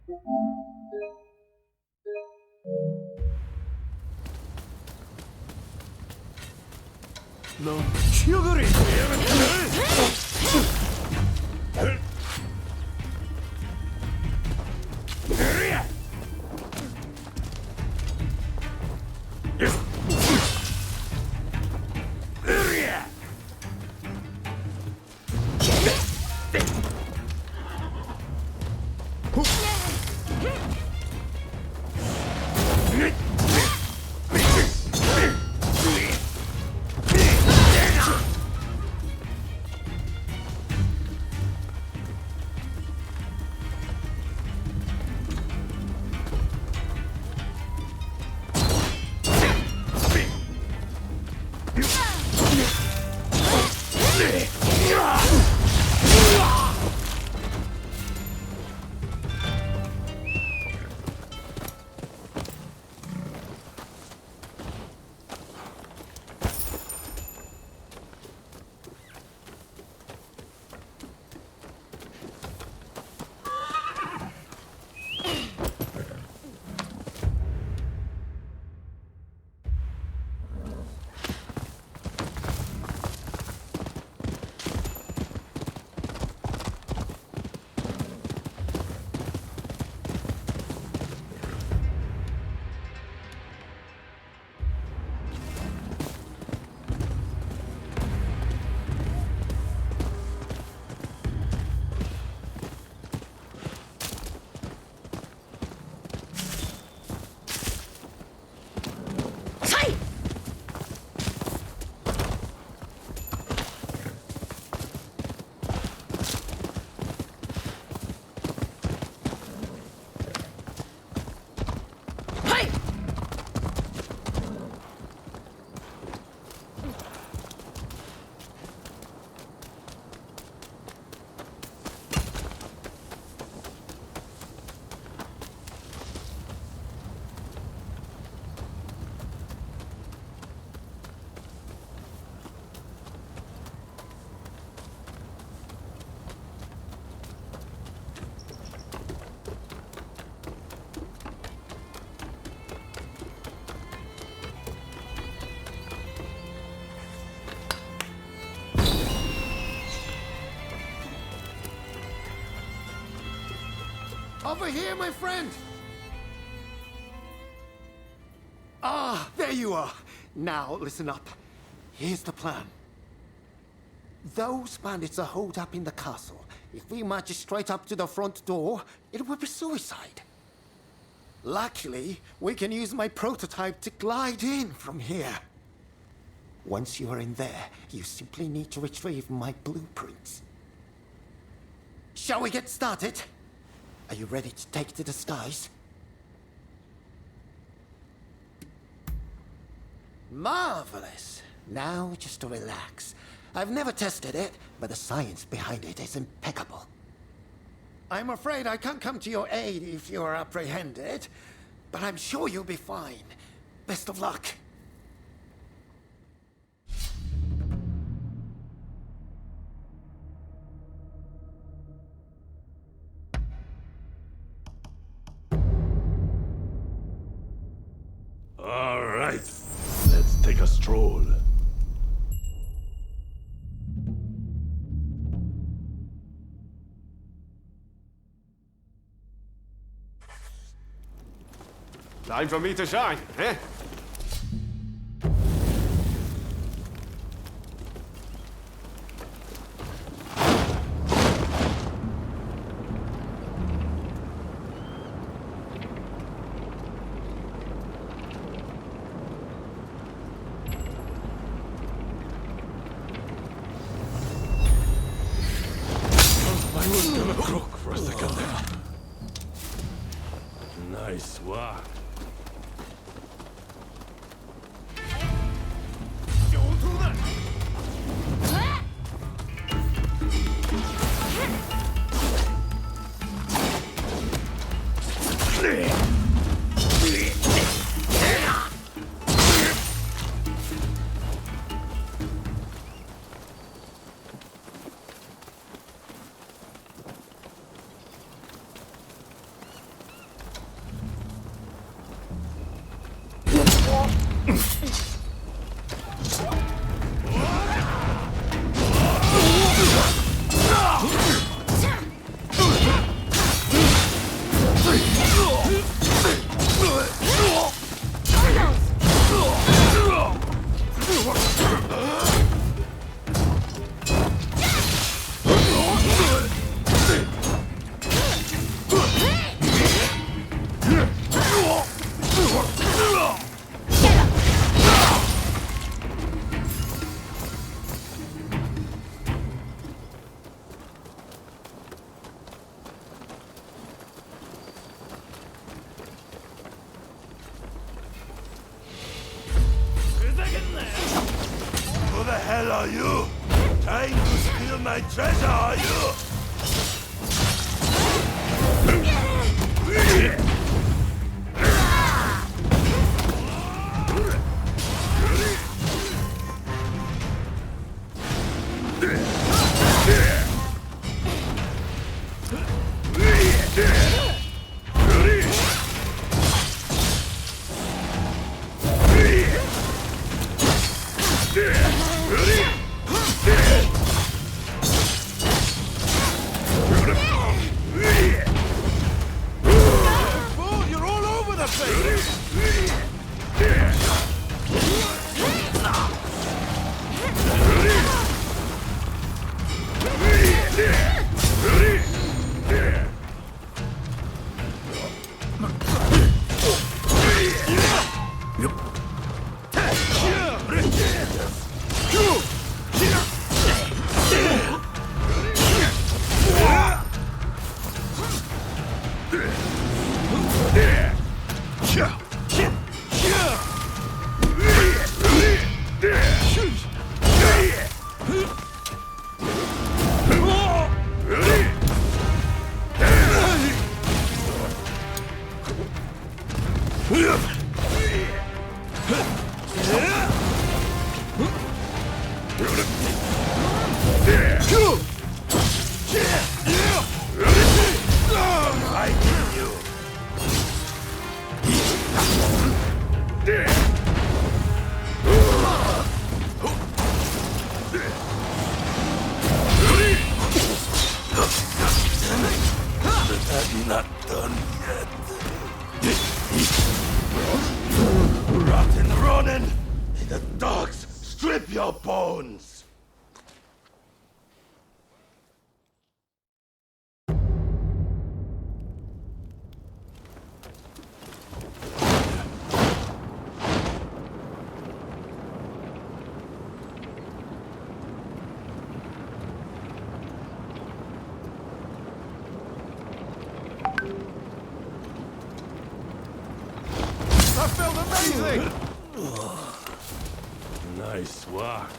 넌 치어가리! Over here, my friend! Ah, there you are. Now, listen up. Here's the plan. Those bandits are holed up in the castle. If we march straight up to the front door, it will be suicide. Luckily, we can use my prototype to glide in from here. Once you are in there, you simply need to retrieve my blueprints. Shall we get started? Are you ready to take to the skies? Marvelous. Now just to relax. I've never tested it, but the science behind it is impeccable. I'm afraid I can't come to your aid if you're apprehended, but I'm sure you'll be fine. Best of luck. All right, let's take a stroll. Time for me to shine, eh? I was gonna croak for a second there. Nice work. hell are you? Trying to steal my treasure, are you? Not done yet. Rotten Ronin! The dogs strip your bones! That felt amazing! Nice work.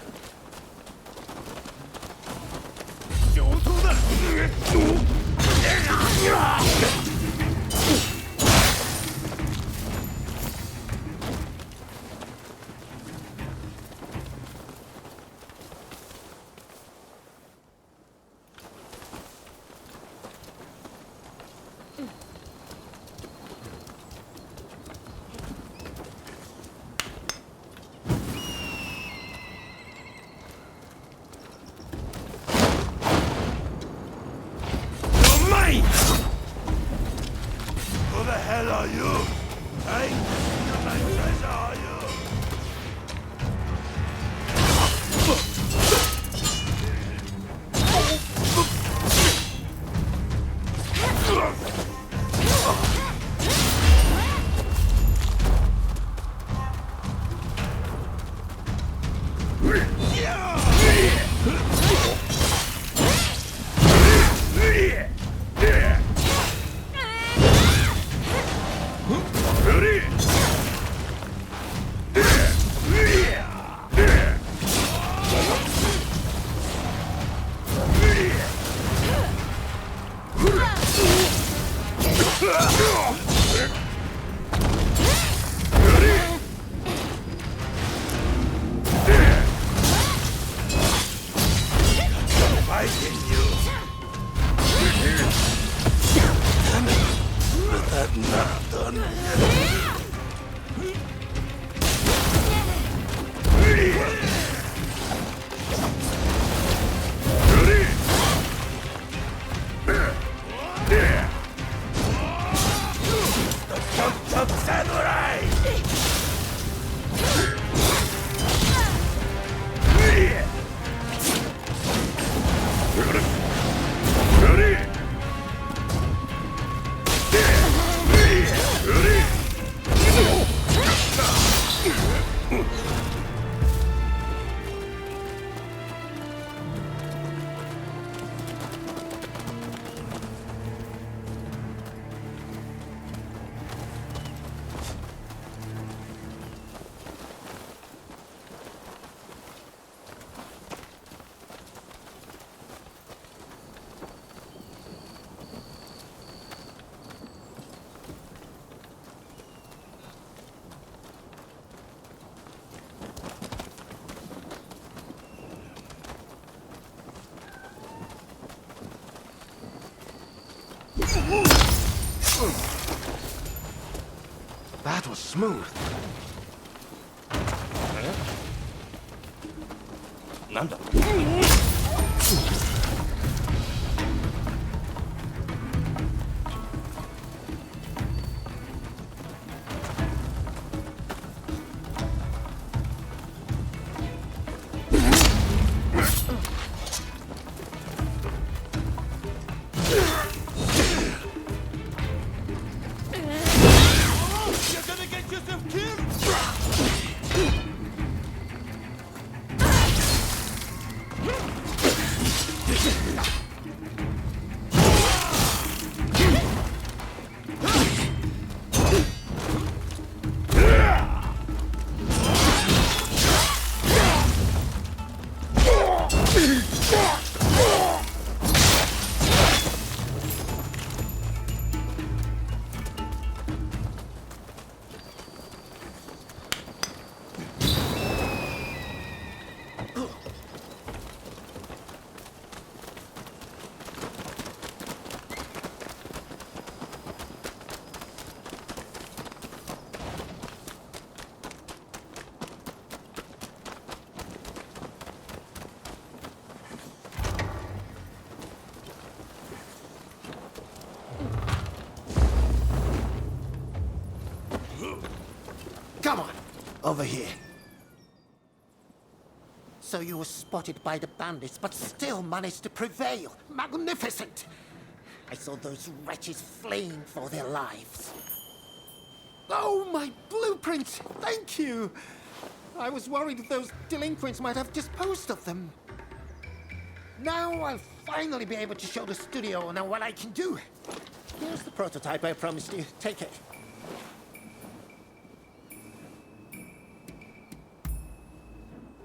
Who the hell are you? Trying to steal my treasure, are you? Not done yet. Samurai! That was smooth. なんだ Come on, over here. So you were spotted by the bandits, but still managed to prevail. Magnificent! I saw those wretches fleeing for their lives. Oh, my blueprints! Thank you! I was worried those delinquents might have disposed of them. Now I'll finally be able to show the studio now what I can do. Here's the prototype I promised you. Take it.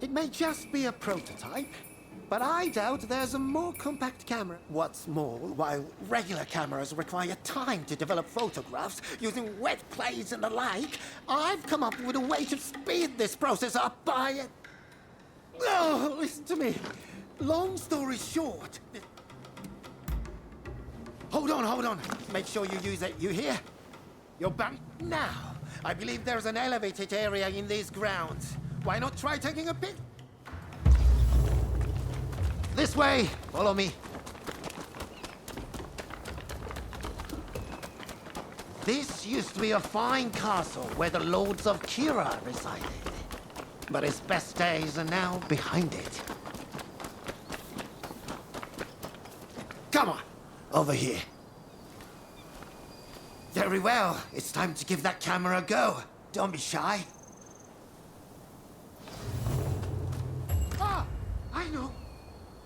It may just be a prototype, but I doubt there's a more compact camera. What's more, while regular cameras require time to develop photographs using wet plates and the like, I've come up with a way to speed this process up by... Oh, listen to me. Long story short... Hold on. Make sure you use it. You hear? You're back now. I believe there's an elevated area in these grounds. Why not try taking a pic? This way! Follow me. This used to be a fine castle where the lords of Kira resided. But its best days are now behind it. Come on! Over here. Very well. It's time to give that camera a go. Don't be shy. I know.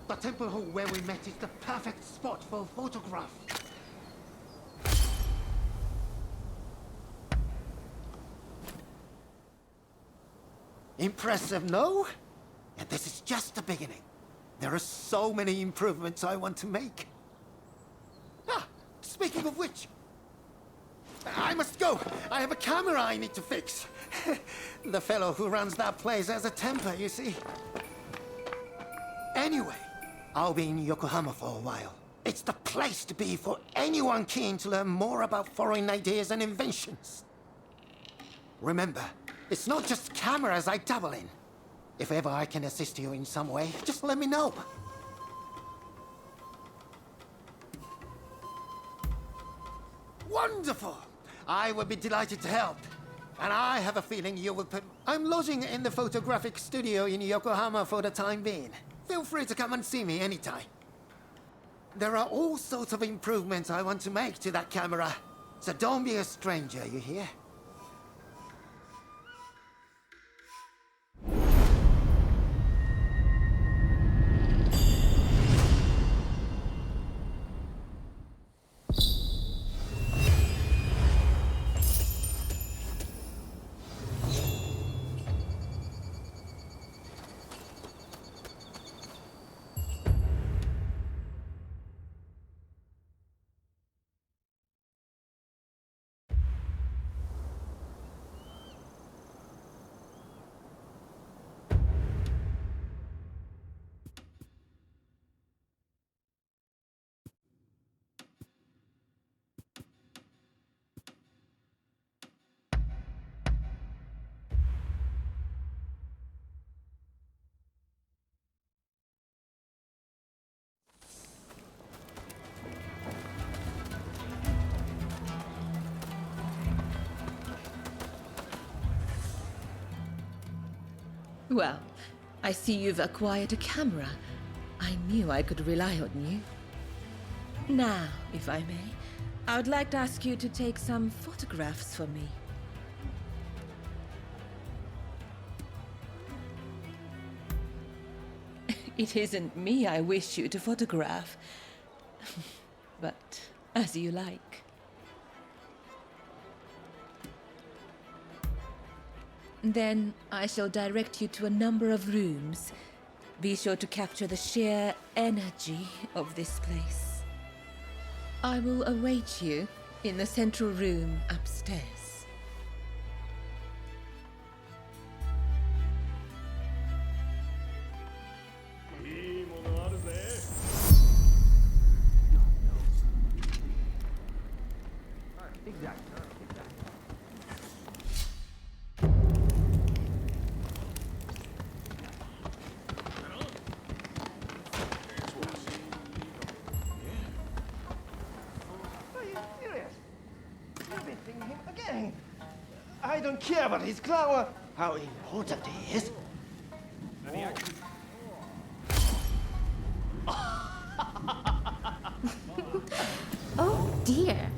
The temple hall where we met is the perfect spot for a photograph. Impressive, no? And this is just the beginning. There are so many improvements I want to make. Speaking of which, I must go. I have a camera I need to fix. The fellow who runs that place has a temper, you see. Anyway, I'll be in Yokohama for a while. It's the place to be for anyone keen to learn more about foreign ideas and inventions. Remember, it's not just cameras I dabble in. If ever I can assist you in some way, just let me know. Wonderful! I would be delighted to help. And I have a feeling you will put... I'm lodging in the photographic studio in Yokohama for the time being. Feel free to come and see me anytime. There are all sorts of improvements I want to make to that camera. So don't be a stranger, you hear? Well, I see you've acquired a camera. I knew I could rely on you. Now, if I may, I would like to ask you to take some photographs for me. It isn't me I wish you to photograph, but as you like. Then I shall direct you to a number of rooms. Be sure to capture the sheer energy of this place. I will await you in the central room upstairs. I don't care about his clown. How important he is. Oh dear.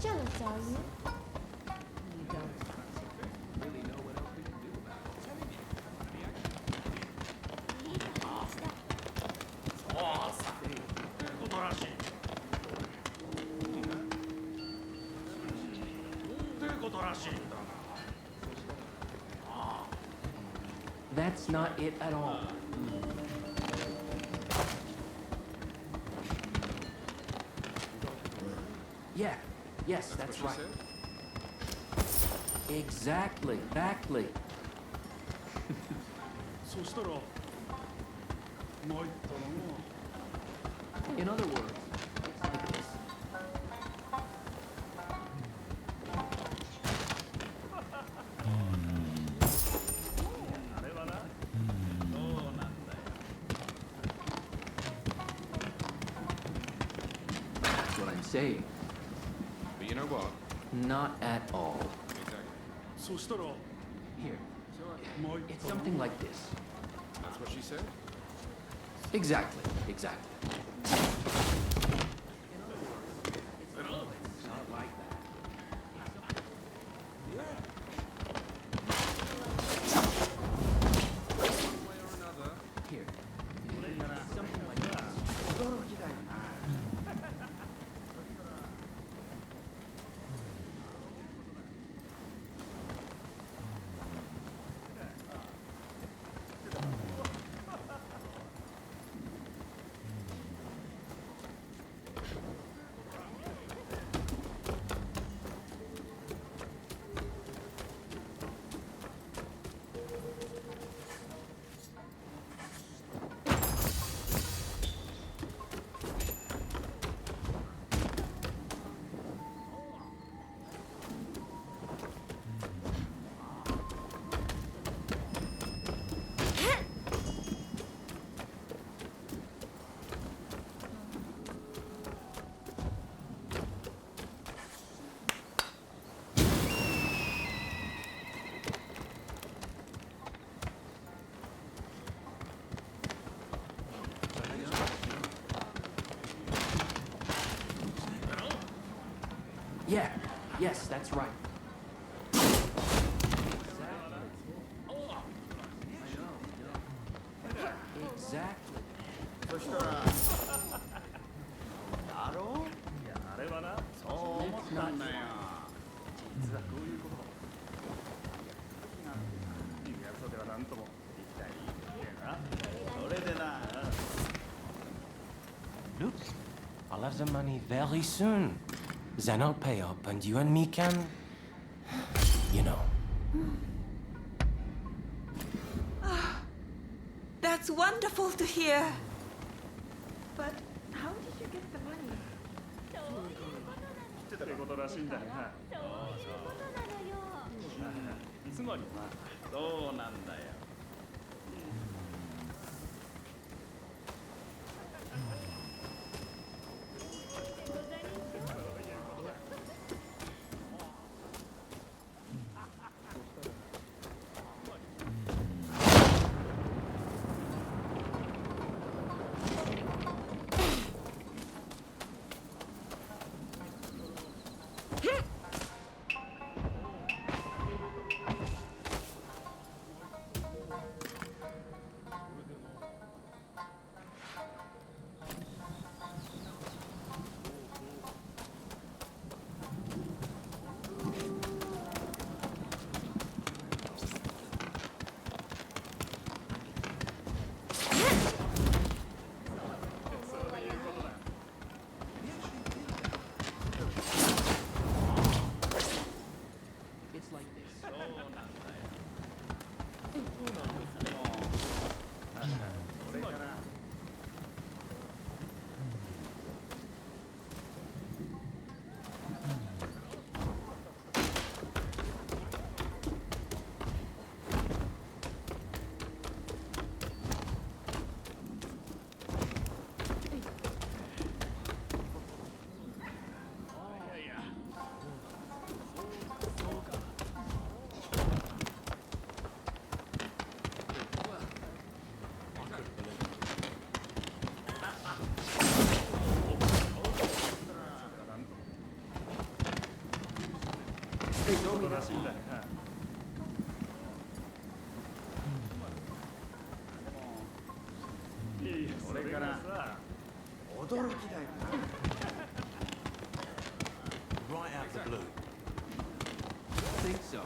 Jealous, are you? You don't. That's not it at all. Yeah, yes, that's right. Exactly, exactly. In other words, it's like this. That's what I'm saying. But you know what? Not at all. Exactly. Here. It's something like this. That's what she said? Exactly, exactly. Here. Something like this. Yeah, yes, that's right. Exactly. Let's not. Look, I'll have the money very soon. Then I'll pay up and you and me can... You know. That's wonderful to hear. But how did you get the money? ってことらしいんだよな。つまりそうなんだよ。Right out the blue. Think so.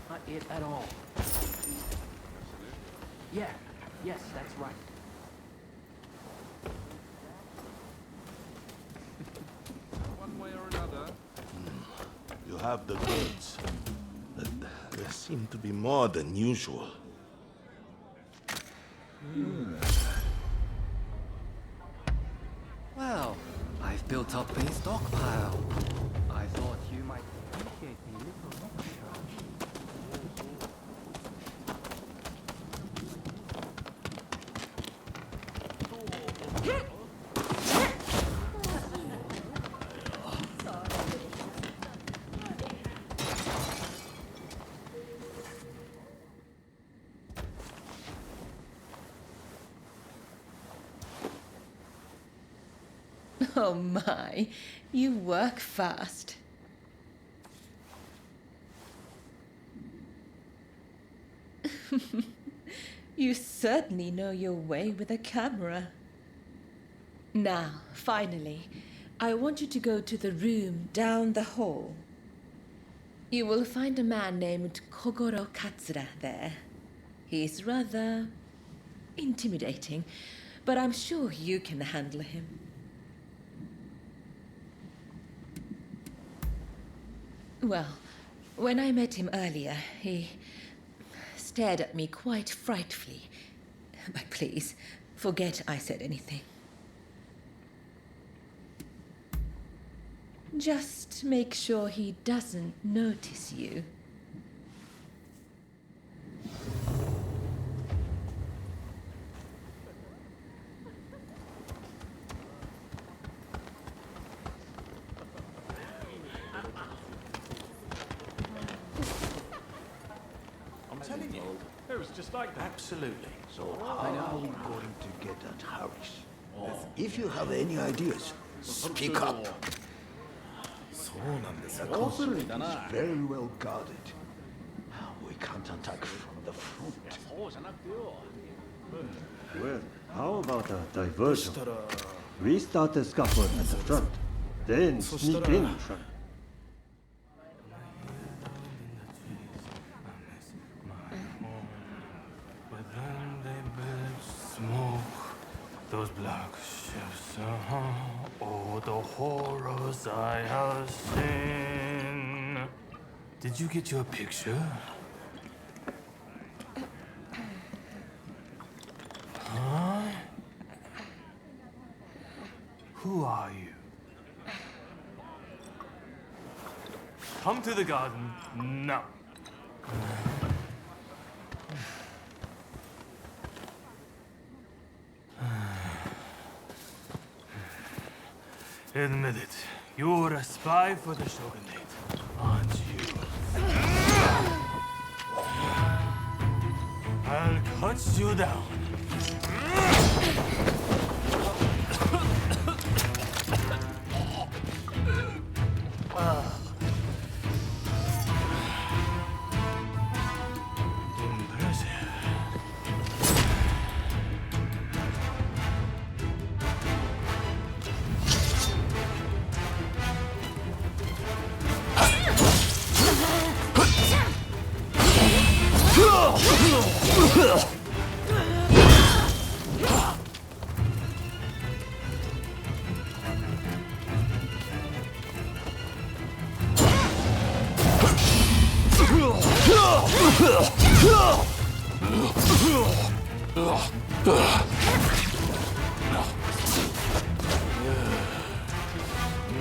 Not it at all. Yeah. Yes, that's right. One way or another. You have the goods. But there seem to be more than usual. Well, I've built up a stockpile. I thought you might appreciate a little extra. Oh my, you work fast. You certainly know your way with a camera. Now, finally, I want you to go to the room down the hall. You will find a man named Kogoro Katsura there. He's rather intimidating, but I'm sure you can handle him. Well, when I met him earlier, he stared at me quite frightfully. But please, forget I said anything. Just make sure he doesn't notice you. Telling you, it was just like that. Absolutely. So how are we going to get at Harris? If you have any ideas, speak up. The castle is very well guarded. We can't attack from the front. Well, how about a diversion? We start a scuffle at the front, then sneak in front. But then they build smoke, those black ships, oh, the horrors I have seen. Did you get your picture? Huh? Who are you? Come to the garden now. Admit it, you're a spy for the Shogunate, aren't you? I'll cut you down. Impressive.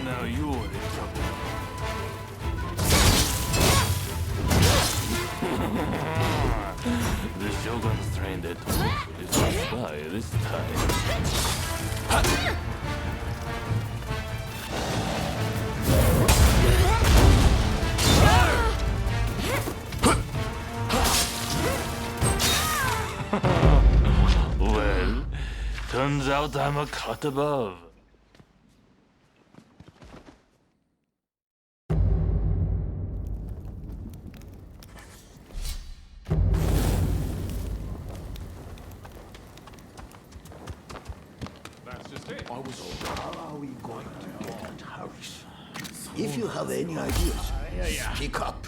Now you're in trouble. The Shogun's trained it. It's a spy this time. Well, turns out I'm a cut above. How are we going to get at Harris? If you have any ideas, speak up.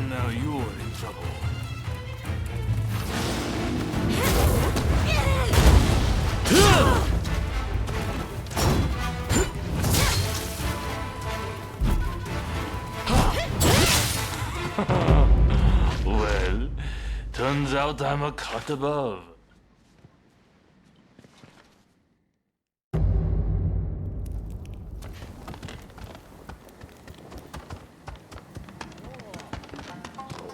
Now you're in trouble. Well, turns out I'm a cut above.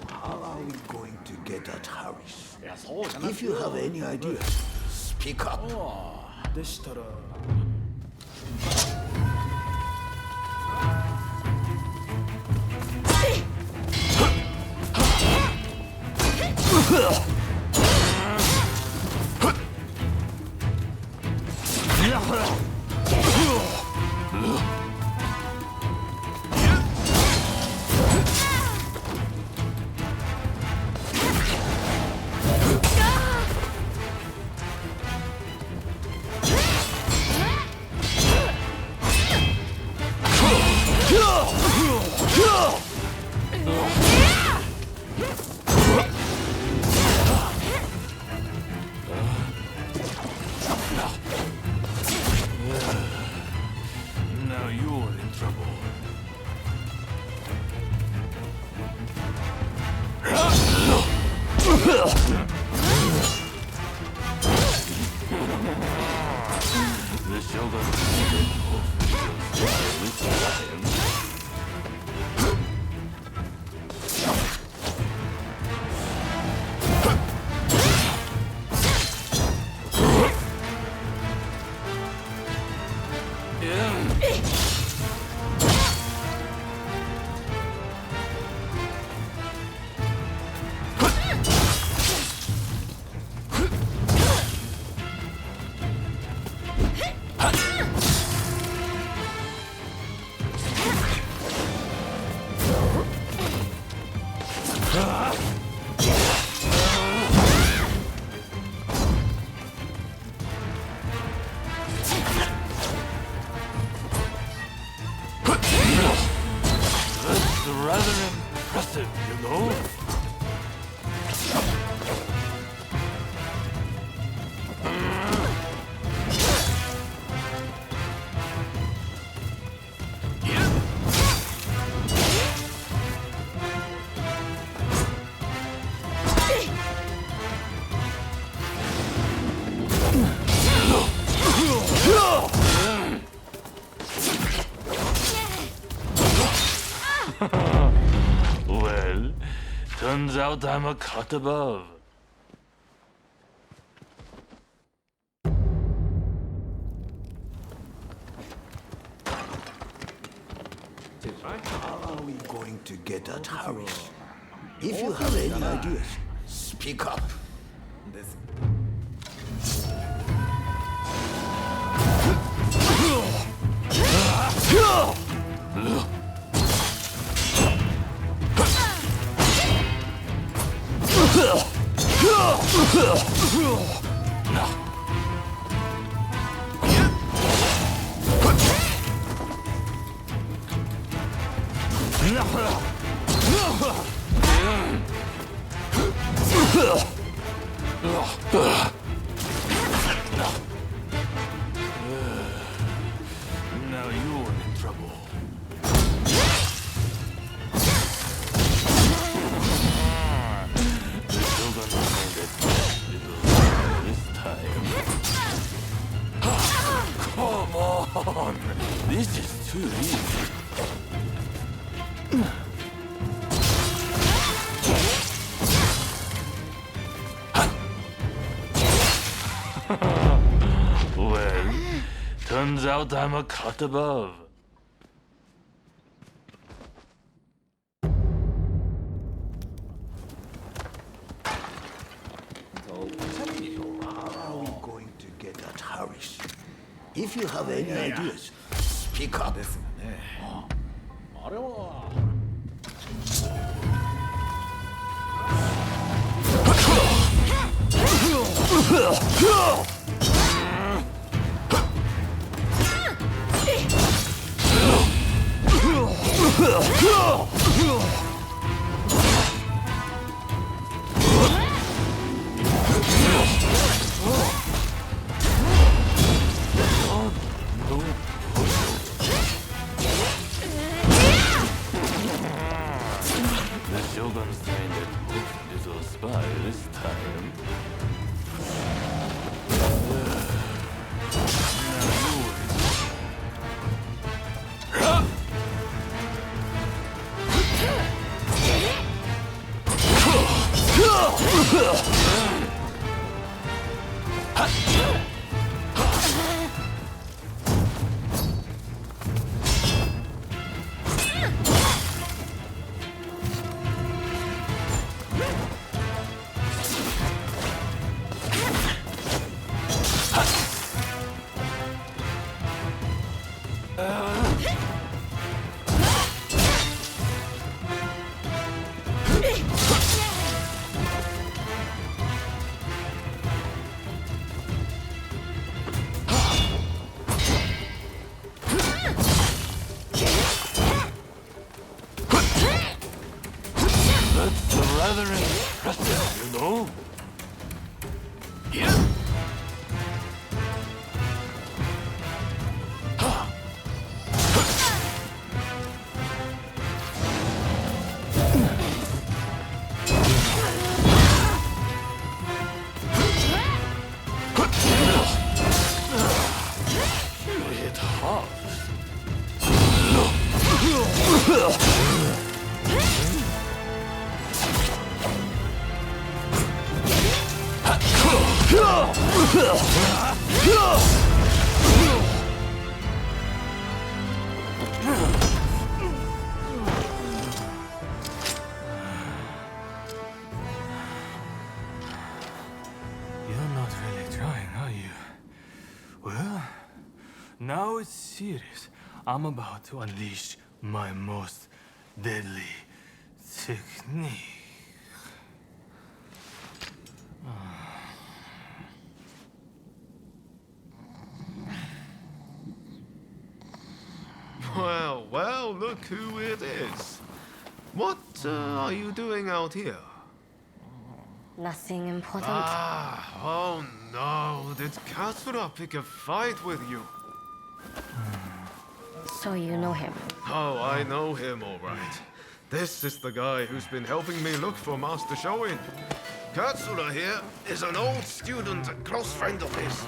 How are we going to get at Harris? If you have any ideas, speak up. でしたら Now you're in trouble. The Shogun That's rather impressive, you know? Well, turns out I'm a cut above. How are we going to get at Harris? If you have any ideas, speak up. です Now you're in trouble. The Shogun remained a little on! This is too easy. Well, turns out I'm a cut above. How are we going to get at Harris? If you have any ideas, speak up. あれは The Shogun's trying to hook little spy this time. That's rather impressive, you know? Hit hard. You're not really trying, are you? Well, now it's serious. I'm about to unleash my most deadly technique. Well, well, look who it is. What are you doing out here? Nothing important. Ah, oh no, did Katsura pick a fight with you? So you know him. Oh, I know him all right. This is the guy who's been helping me look for Master Shoin. Katsura here is an old student and close friend of his.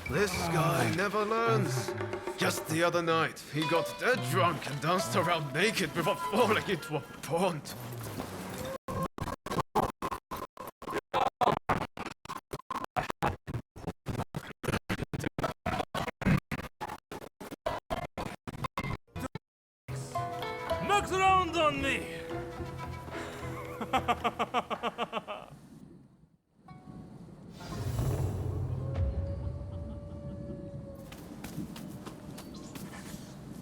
This guy never learns. Just the other night, he got dead drunk and danced around naked before falling into a pond. Knocks around on me!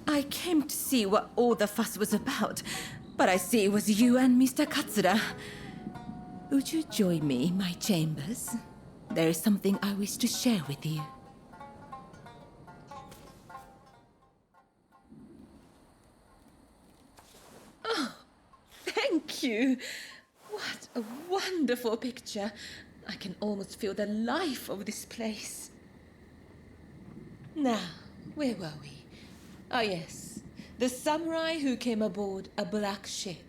I came to see what all the fuss was about, but I see it was you and Mr. Katsura. Would you join me in my chambers? There is something I wish to share with you. Oh, thank you. What a wonderful picture. I can almost feel the life of this place. Now, where were we? Ah, yes. The samurai who came aboard a black ship.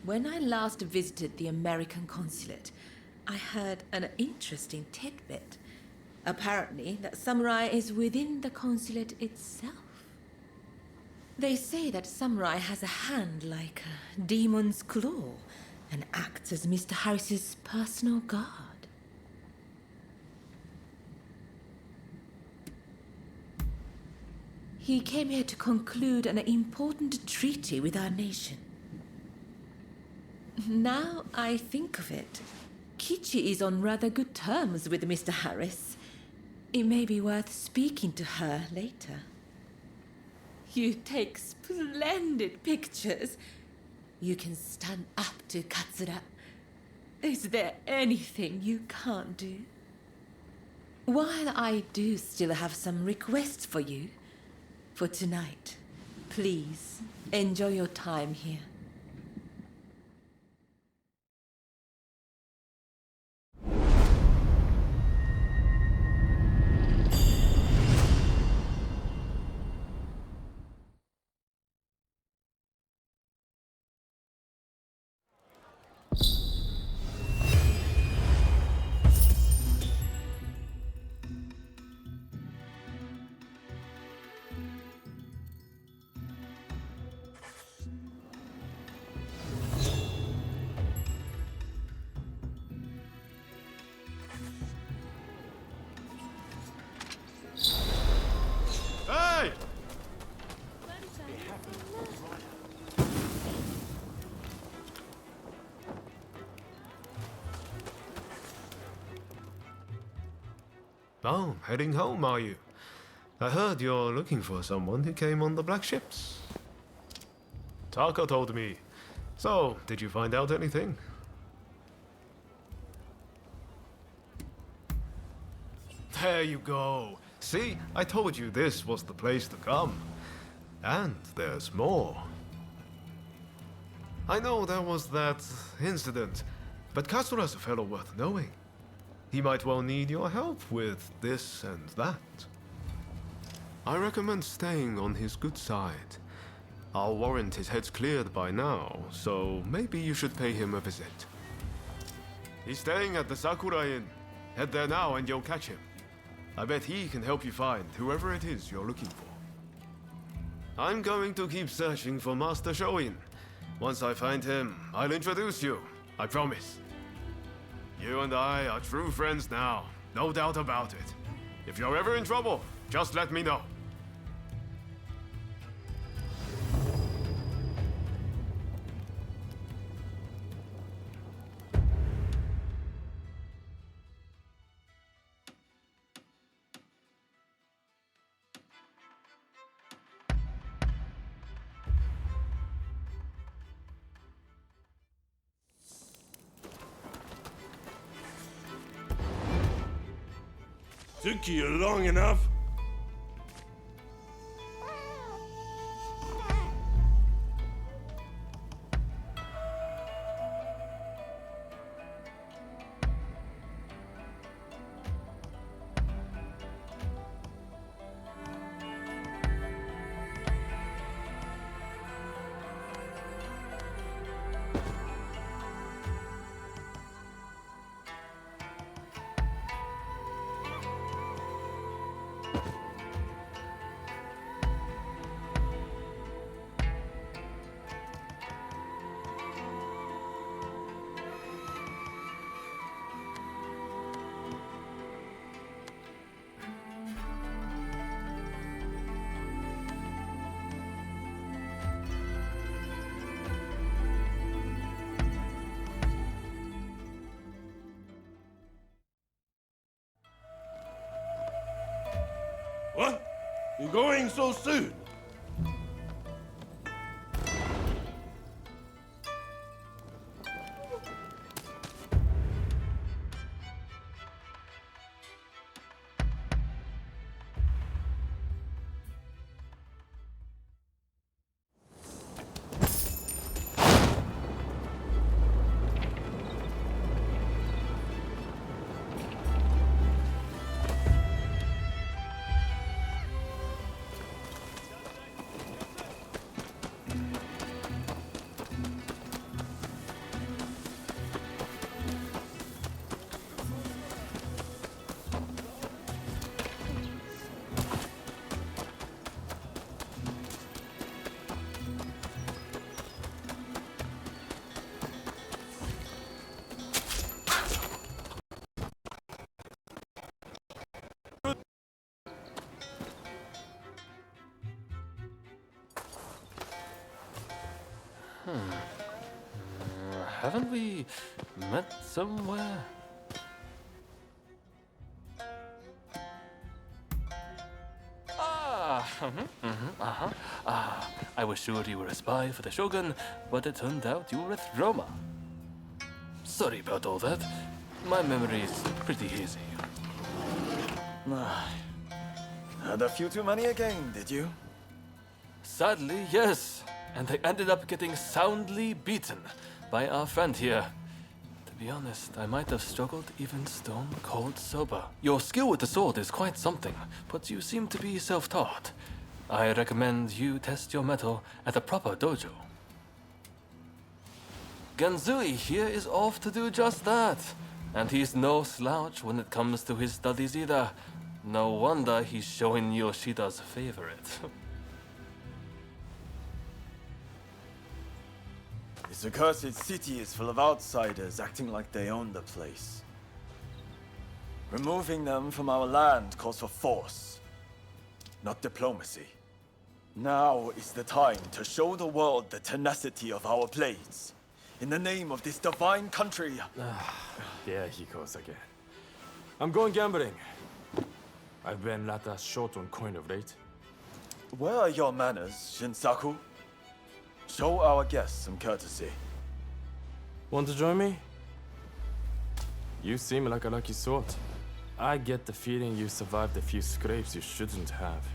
When I last visited the American consulate, I heard an interesting tidbit. Apparently, that samurai is within the consulate itself. They say that samurai has a hand like a demon's claw and acts as Mr. Harris's personal guard. He came here to conclude an important treaty with our nation. Now I think of it, Kichi is on rather good terms with Mr. Harris. It may be worth speaking to her later. You take splendid pictures. You can stand up to Katsura. Is there anything you can't do? While I do still have some requests for you, for tonight, please enjoy your time here. Hey! Oh, heading home, are you? I heard you're looking for someone who came on the black ships. Taka told me. So, did you find out anything? There you go. See, I told you this was the place to come. And there's more. I know there was that incident, but Katsura's a fellow worth knowing. He might well need your help with this and that. I recommend staying on his good side. I'll warrant his head's cleared by now, so maybe you should pay him a visit. He's staying at the Sakura Inn. Head there now and you'll catch him. I bet he can help you find whoever it is you're looking for. I'm going to keep searching for Master Shoin. Once I find him, I'll introduce you. I promise. You and I are true friends now. No doubt about it. If you're ever in trouble, just let me know. Took you long enough. What? You're going so soon? Haven't we met somewhere? I was sure you were a spy for the Shogun, but it turned out you were with Roma. Sorry about all that. My memory is pretty hazy. Had a few too many again, did you? Sadly, yes. And I ended up getting soundly beaten by our friend here. To be honest, I might have struggled even stone cold sober. Your skill with the sword is quite something, but you seem to be self-taught. I recommend you test your mettle at a proper dojo. Genzui here is off to do just that. And he's no slouch when it comes to his studies either. No wonder he's showing Yoshida's favorite. This accursed city is full of outsiders acting like they own the place. Removing them from our land calls for force, not diplomacy. Now is the time to show the world the tenacity of our blades. In the name of this divine country. There he goes again. I'm going gambling. I've been rather short on coin of late. Where are your manners, Shinsaku? Show our guests some courtesy. Want to join me? You seem like a lucky sort. I get the feeling you survived a few scrapes you shouldn't have.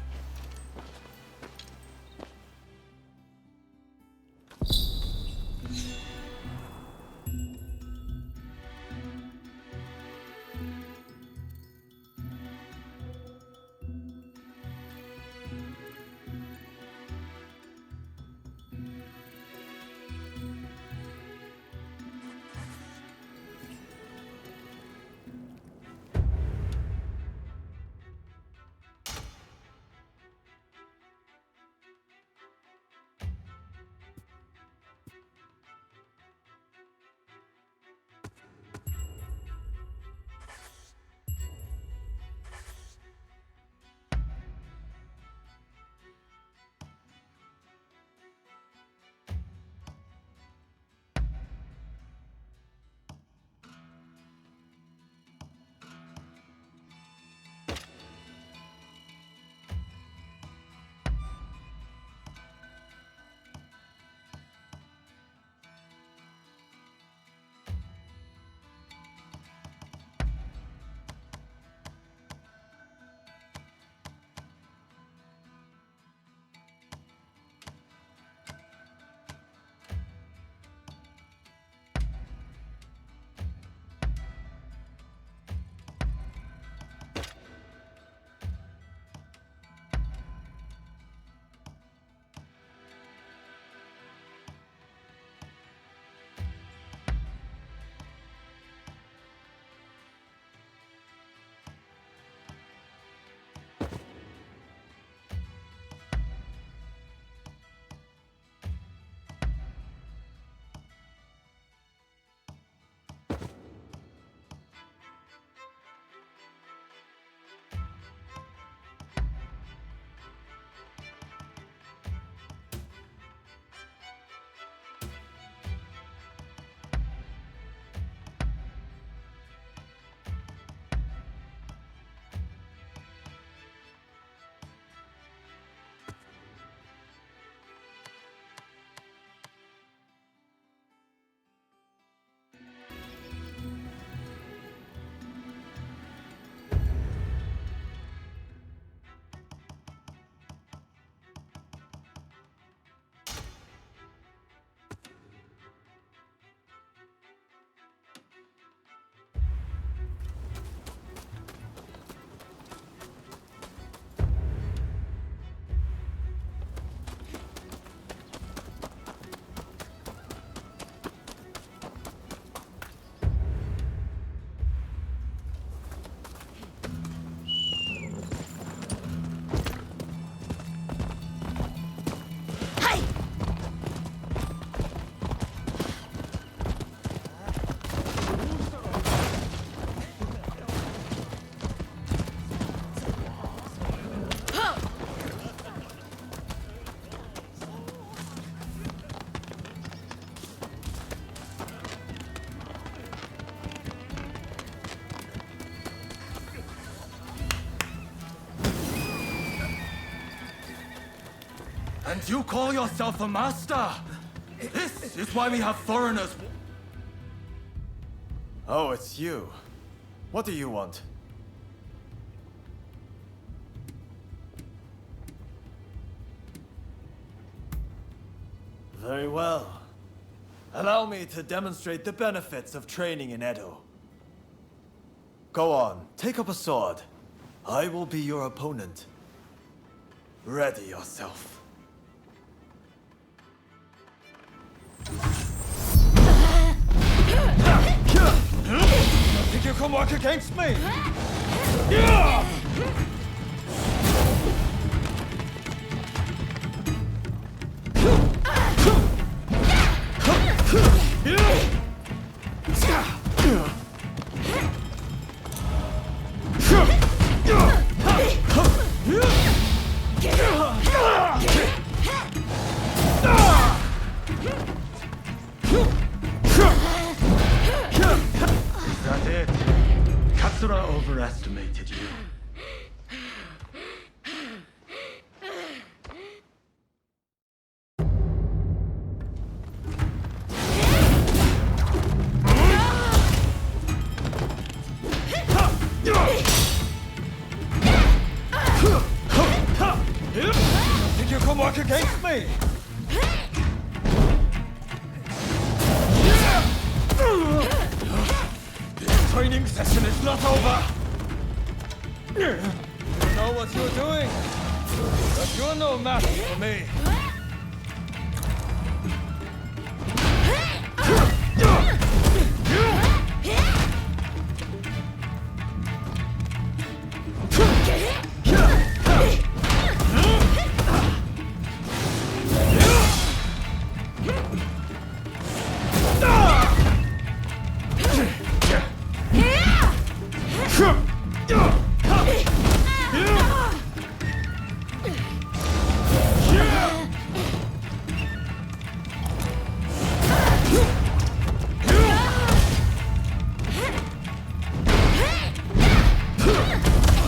And you call yourself a master? This is why we have foreigners. Oh, it's you. What do you want? Very well. Allow me to demonstrate the benefits of training in Edo. Go on, take up a sword. I will be your opponent. Ready yourself. Think you can work against me? That's it. Katsura overestimated you. Think you can work against me? This training session is not over. You know what you're doing, but you're no match for me.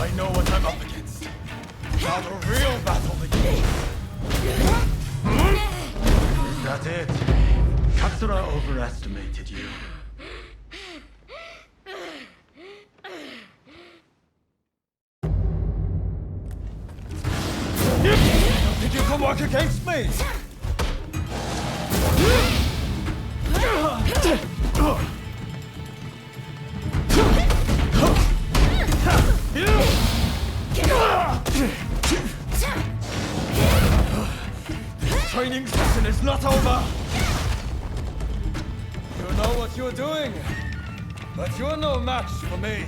I know what I'm up against. Now the real battle begins. Is that it? Katsura overestimated you. Think you can work against me? This training session is not over. You know what you're doing, but you're no match for me.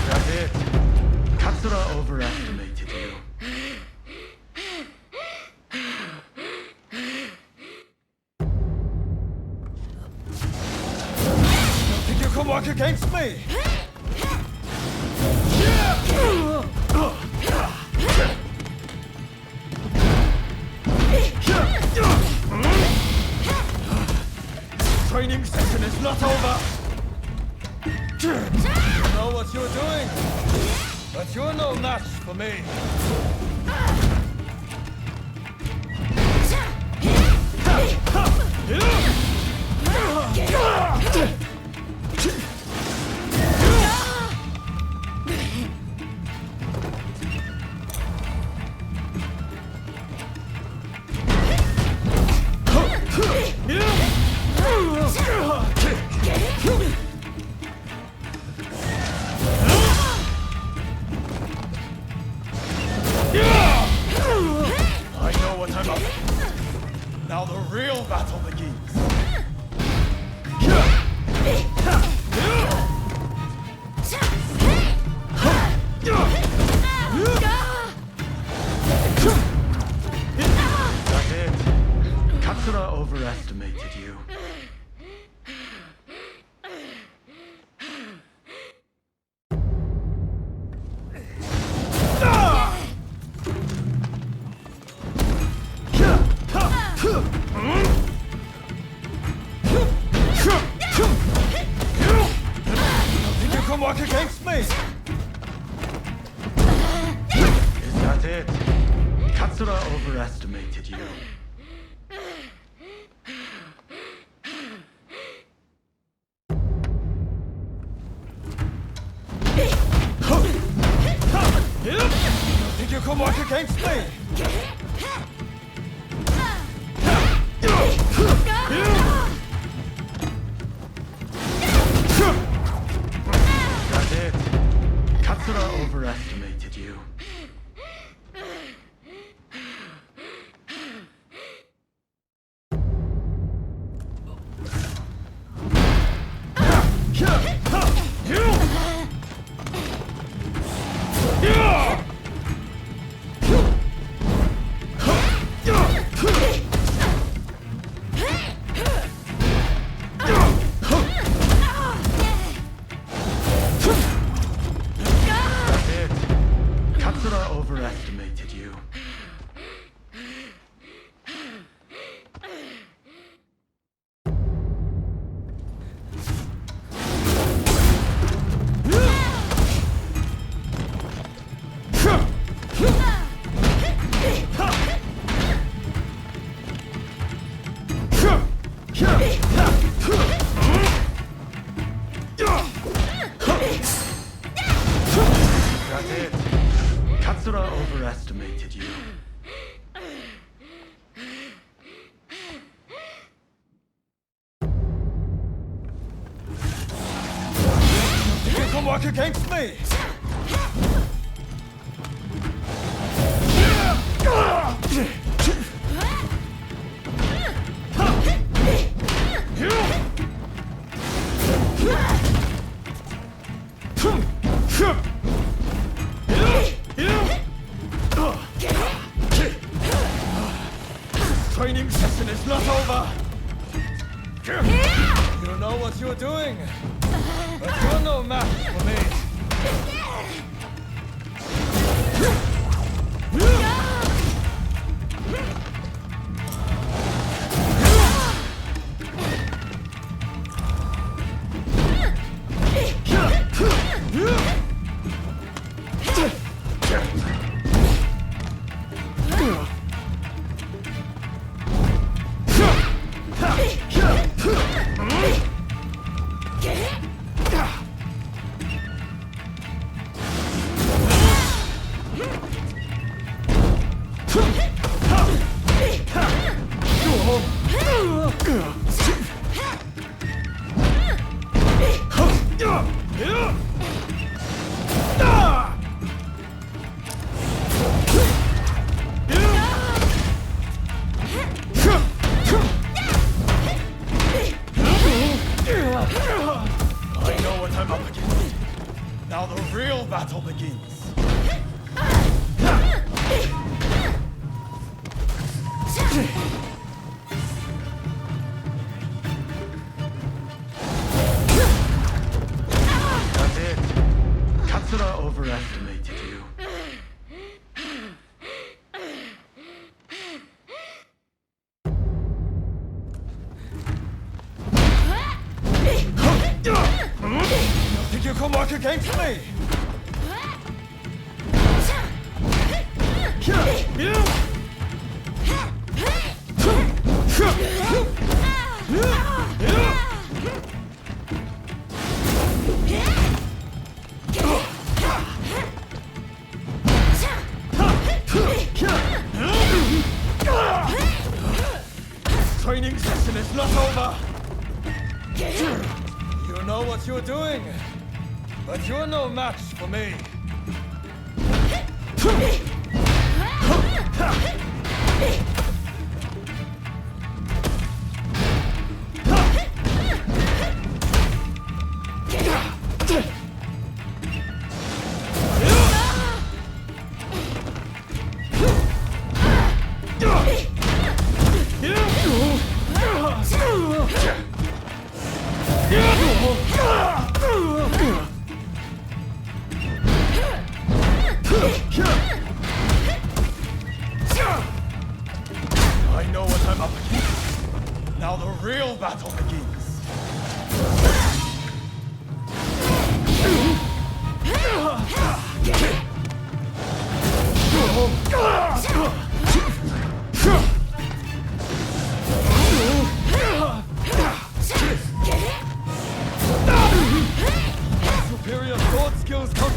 That's it. Katsura overestimated you. Think you can work against me? Training session is not over. You know what you're doing, but you're no match for me. I know what I'm up to. Now the real battle begins. work against me! Is that it? Katsura overestimated you. Think you can work against me? That's it. Katsura overestimated you. Overestimated you. That's it. Katsura overestimated you. You can work against me! Training session is not over! You don't know what you're doing, but you're no match for me! I know what I'm up against. Now the real battle begins. That's it. Katsura overestimated you. Think you can work against me? Training session is not over! You know what you're doing, but you're no match for me. I know what I'm up against. Now the real battle begins.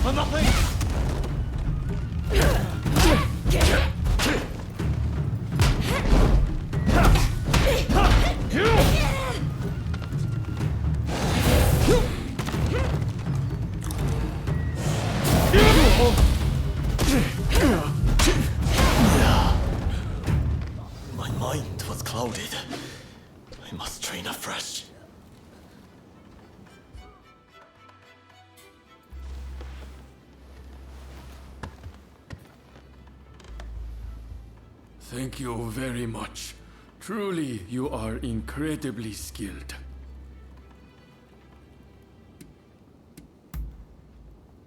for nothing! My mind was clouded. I must train afresh. Thank you very much. Truly, you are incredibly skilled.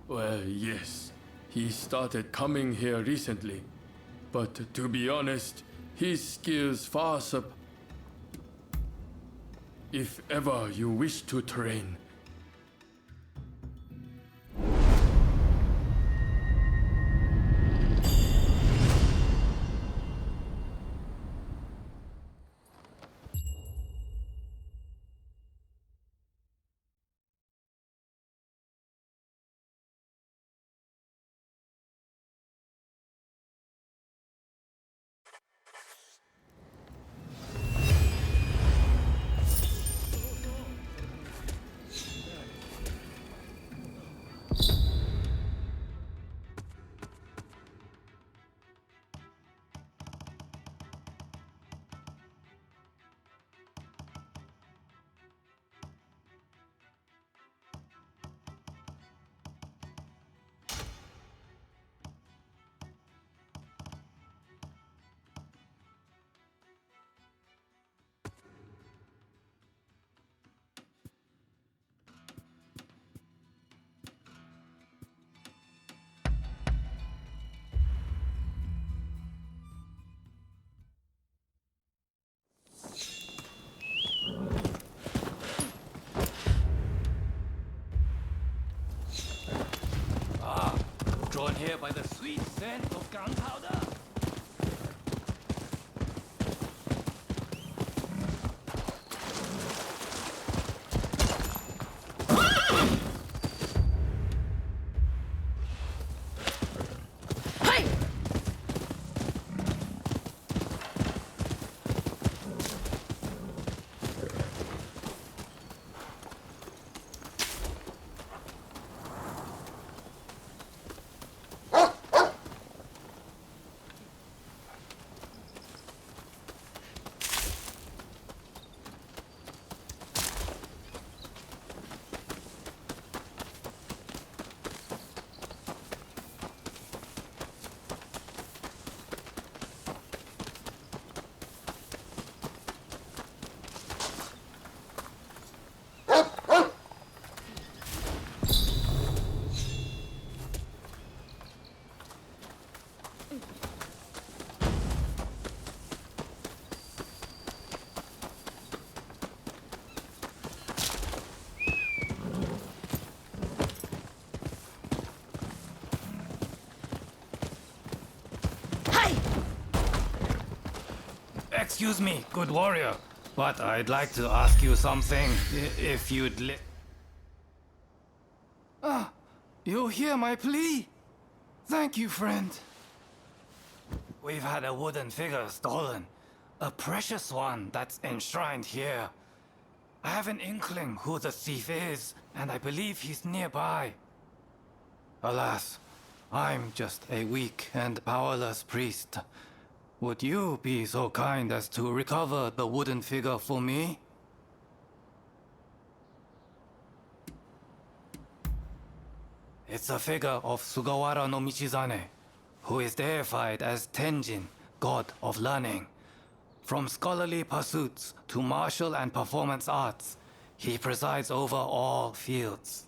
Well, yes. He started coming here recently. But to be honest, his skills far sup. If ever you wish to train, drawn here by the sweet scent of gunpowder. Excuse me, good warrior, but I'd like to ask you something, if you'd Ah, you hear my plea? Thank you, friend. We've had a wooden figure stolen. A precious one that's enshrined here. I have an inkling who the thief is, and I believe he's nearby. Alas, I'm just a weak and powerless priest. Would you be so kind as to recover the wooden figure for me? It's a figure of Sugawara no Michizane, who is deified as Tenjin, god of learning. From scholarly pursuits to martial and performance arts, he presides over all fields.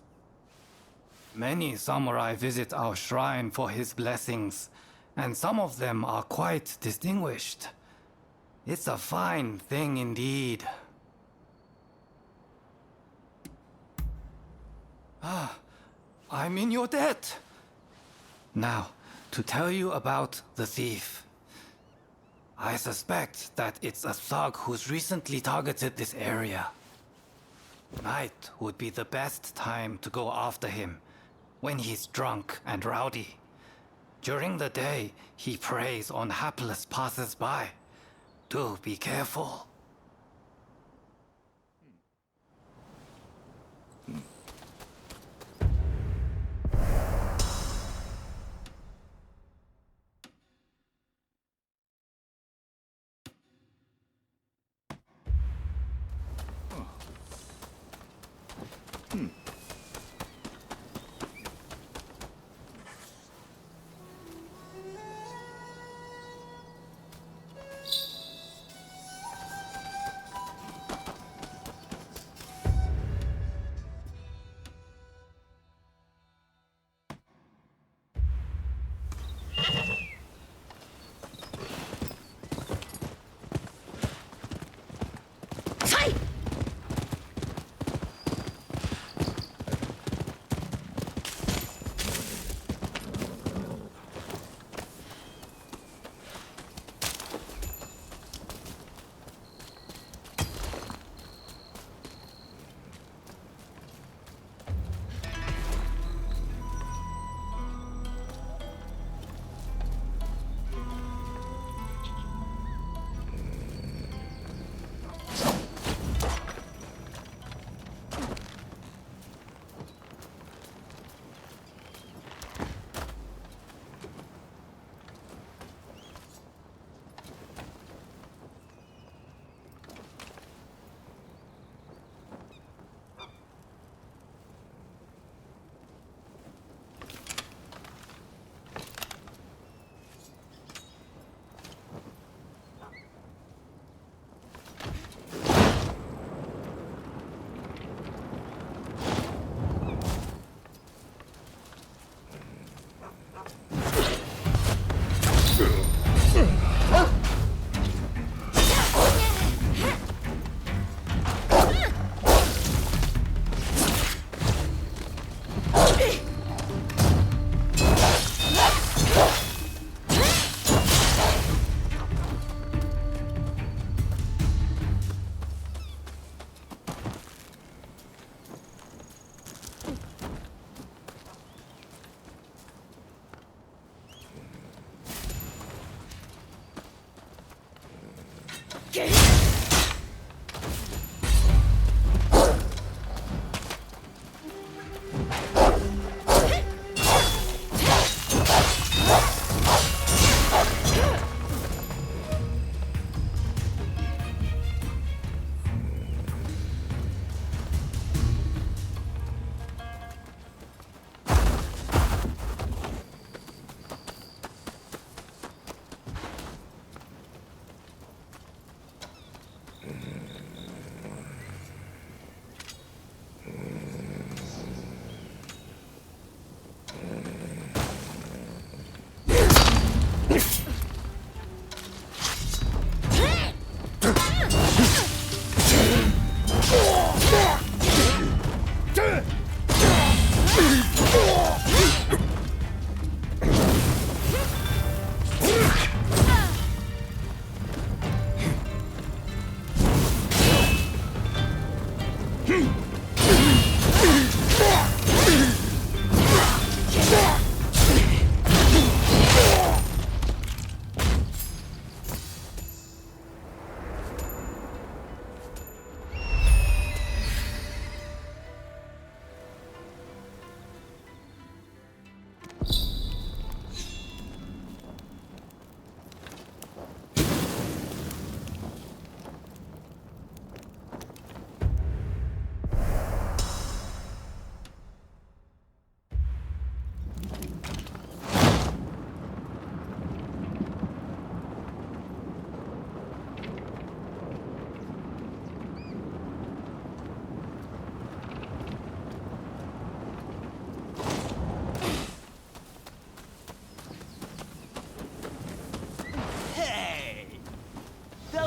Many samurai visit our shrine for his blessings, and some of them are quite distinguished. It's a fine thing indeed. Ah, I'm in your debt. Now, to tell you about the thief. I suspect that it's a thug who's recently targeted this area. Night would be the best time to go after him, when he's drunk and rowdy. During the day, he preys on hapless passers-by. Do be careful.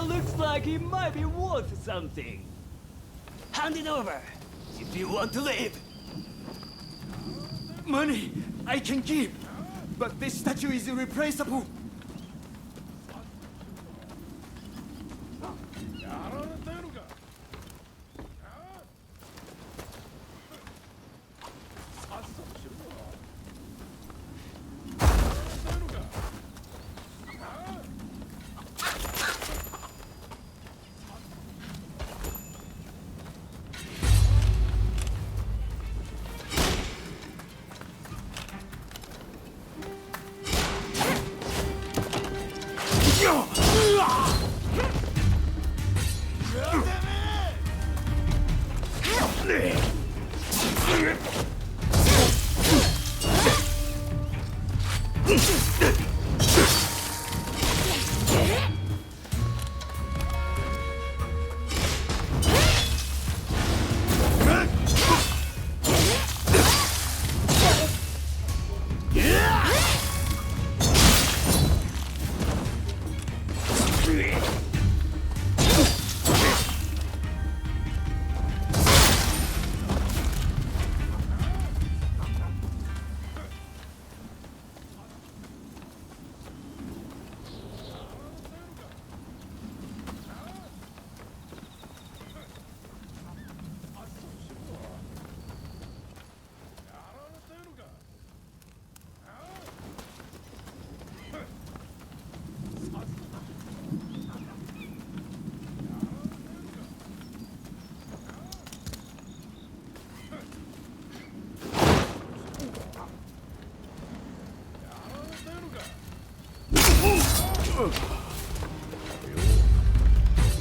Looks like he might be worth something. Hand it over, if you want to live. Money I can give, but this statue is irreplaceable.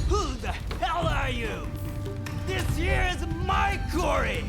Who the hell are you? This here is my quarry!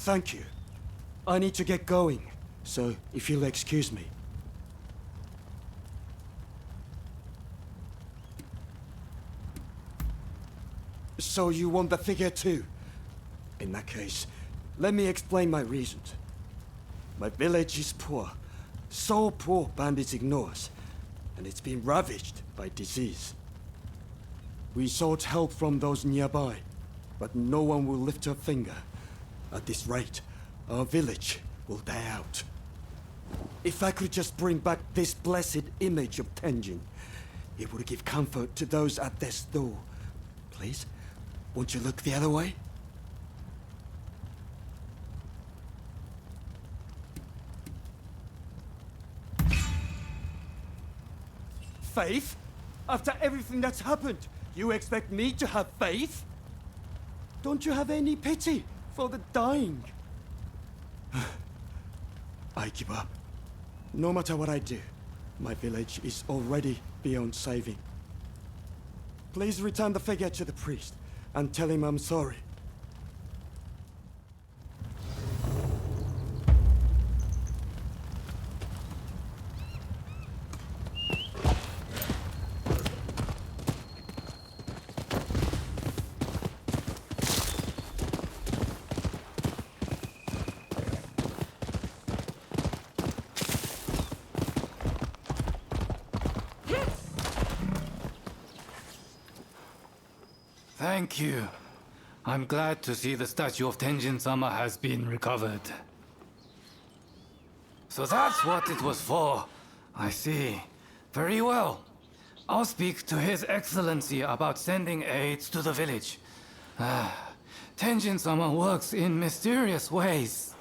Thank you. I need to get going, so if you'll excuse me. So you want the figure too? In that case, let me explain my reasons. My village is poor. So poor bandits ignore us, and it's been ravaged by disease. We sought help from those nearby, but no one will lift a finger. At this rate, our village will die out. If I could just bring back this blessed image of Tenjin, it would give comfort to those at death's door. Please, won't you look the other way? Faith? After everything that's happened, you expect me to have faith? Don't you have any pity for the dying? I give up. No matter what I do, my village is already beyond saving. Please return the figure to the priest and tell him I'm sorry. Thank you. I'm glad to see the statue of Tenjin-sama has been recovered. So that's what it was for. I see. Very well. I'll speak to His Excellency about sending aids to the village. Tenjin-sama works in mysterious ways.